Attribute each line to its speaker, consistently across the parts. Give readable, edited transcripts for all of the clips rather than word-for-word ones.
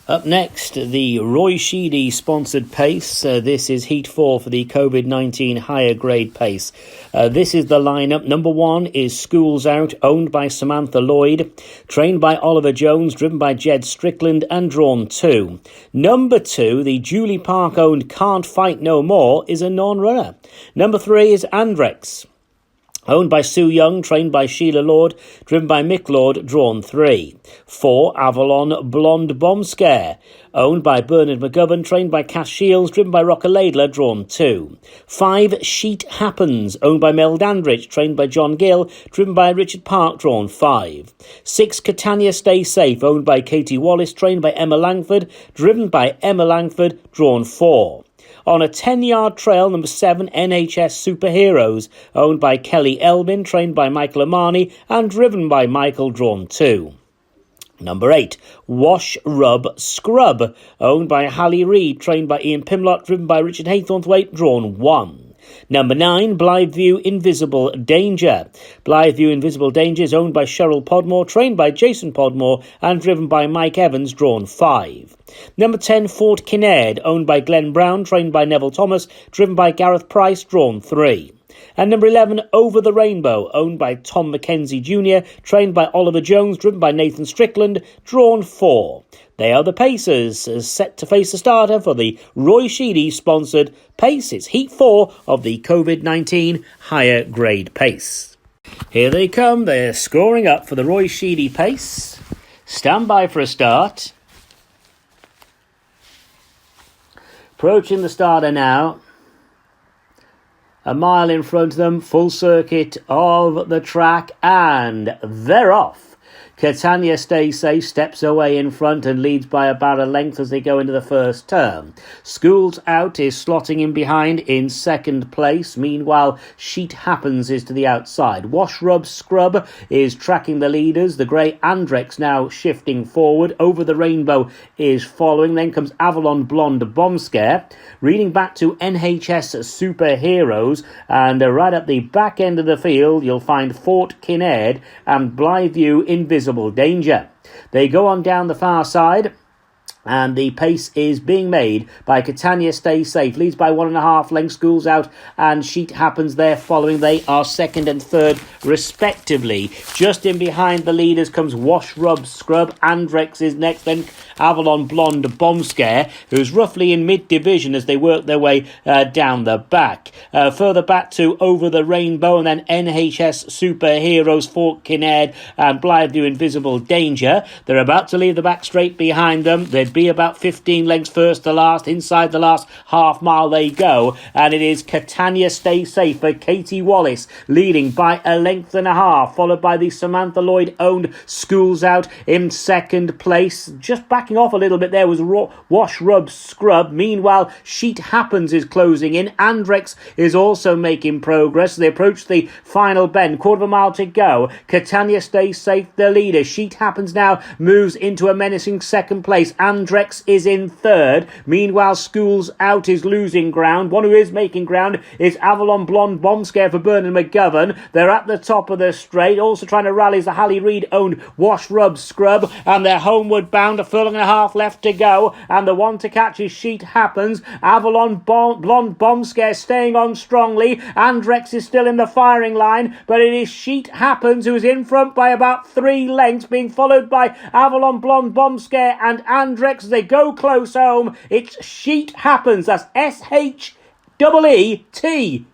Speaker 1: Up next, the Roy Sheedy sponsored pace. This is Heat 4 for the COVID-19 higher grade pace. This is the lineup. Number 1 is Schools Out, owned by Samantha Lloyd, trained by Oliver Jones, driven by Jed Strickland, and drawn 2. Number 2, the Julie Park owned Can't Fight No More, is a non-runner. Number 3 is Andrex, owned by Sue Young, trained by Sheila Lord, driven by Mick Lord, drawn 3. 4, Avalon Blonde Bomb Scare, owned by Bernard McGovern, trained by Cass Shields, driven by Rocker Laidler, drawn 2. 5, Sheet Happens, owned by Mel Dandridge, trained by John Gill, driven by Richard Park, drawn 5. 6, Catania Stay Safe, owned by Katie Wallace, trained by Emma Langford, driven by Emma Langford, drawn 4. On a 10-yard trail, number 7, NHS Superheroes, owned by Kelly Elbin, trained by Michael Amani, and driven by Michael, drawn 2. Number 8, Wash, Rub, Scrub, owned by Hallie Reid, trained by Ian Pimlott, driven by Richard Haythornthwaite, drawn 1. Number 9, Blytheview Invisible Danger. Blytheview Invisible Danger is owned by Cheryl Podmore, trained by Jason Podmore, and driven by Mike Evans, drawn 5. Number 10, Fort Kinnaird, owned by Glenn Brown, trained by Neville Thomas, driven by Gareth Price, drawn 3. And number 11, Over the Rainbow, owned by Tom Mackenzie Jr., trained by Oliver Jones, driven by Nathan Strickland, drawn 4. They are the pacers, set to face the starter for the Roy Sheedy-sponsored pace. It's Heat 4 of the COVID-19 higher grade pace. Here they come. They're scoring up for the Roy Sheedy pace. Stand by for a start. Approaching the starter now. A mile in front of them, full circuit of the track, and they're off. Catania Stay Safe steps away in front and leads by about a length as they go into the first turn. Schools Out is slotting in behind in second place. Meanwhile, Sheet Happens is to the outside. Wash, Rub, Scrub is tracking the leaders. The grey Andrex now shifting forward. Over the Rainbow is following. Then comes Avalon Blonde Bomb Scare. Reading back to NHS Superheroes. And right at the back end of the field, you'll find Fort Kinnaird and Blytheview Invisible Danger. They go on down the far side, and the pace is being made by Catania Stay Safe. Leads by 1.5 lengths. Schools Out and Sheet Happens there following. They are second and third respectively. Just in behind the leaders comes Wash, Rub, Scrub. Andrex is next, then Avalon Blonde Bomb Scare, who's roughly in mid-division as they work their way down the back. Further back to Over the Rainbow, and then NHS Superheroes, Fort Kinnaird and Blytheview Invisible Danger. They're about to leave the back straight behind them. They'd be about 15 lengths first to last. Inside the last half mile they go, and it is Catania Stay Safe for Katie Wallace, leading by a length and a half, followed by the Samantha Lloyd owned Schools Out in second place. Just backing off a little bit there was Wash, Rub, Scrub. Meanwhile, Sheet Happens is closing in. Andrex is also making progress. They approach the final bend, quarter of a mile to go. Catania Stay Safe the leader. Sheet Happens now moves into a menacing second place. Andrex is in third. Meanwhile, Schools Out is losing ground. One who is making ground is Avalon Blonde Bomb Scare for Bernard McGovern. They're at the top of the straight. Also trying to rally is the Hallie Reid owned Wash, Rub, Scrub, and they're homeward bound. A furlong and a half left to go, and the one to catch is Sheet Happens. Avalon Blonde Bomb Scare staying on strongly. Andrex is still in the firing line, but it is Sheet Happens who is in front by about 3 lengths, being followed by Avalon Blonde Bomb Scare and Andrex as they go close home. It's Sheet Happens. That's S-H-E-E-T.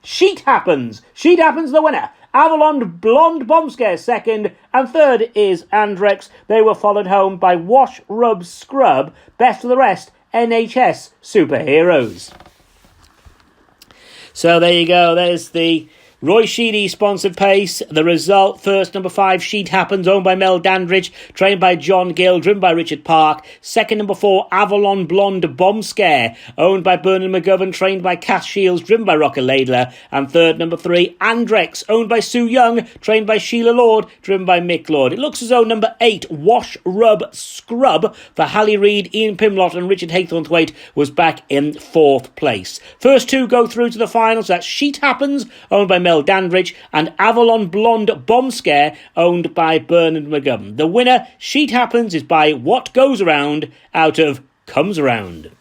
Speaker 1: Sheet Happens. Sheet Happens the winner. Avalon Blonde Bomb Scare second, and third is Andrex. They were followed home by Wash, Rub, Scrub. Best of the rest, NHS Superheroes. So there you go. There's the Roy Sheedy sponsored pace. The result, first, number 5, Sheet Happens, owned by Mel Dandridge, trained by John Gill, driven by Richard Park. Second, number 4, Avalon Blonde Bomb Scare, owned by Bernard McGovern, trained by Cass Shields, driven by Rocker Laidler. And third, number 3, Andrex, owned by Sue Young, trained by Sheila Lord, driven by Mick Lord. It looks as though number 8, Wash, Rub, Scrub, for Hallie Reid, Ian Pimlott and Richard Haythornthwaite was back in 4th place. First 2 go through to the final, so that's Sheet Happens, owned by Mel Hotel Dandridge, and Avalon Blonde Bomb Scare, owned by Bernard McGovern. The winner, Sheet Happens, is by What Goes Around out of Comes Around.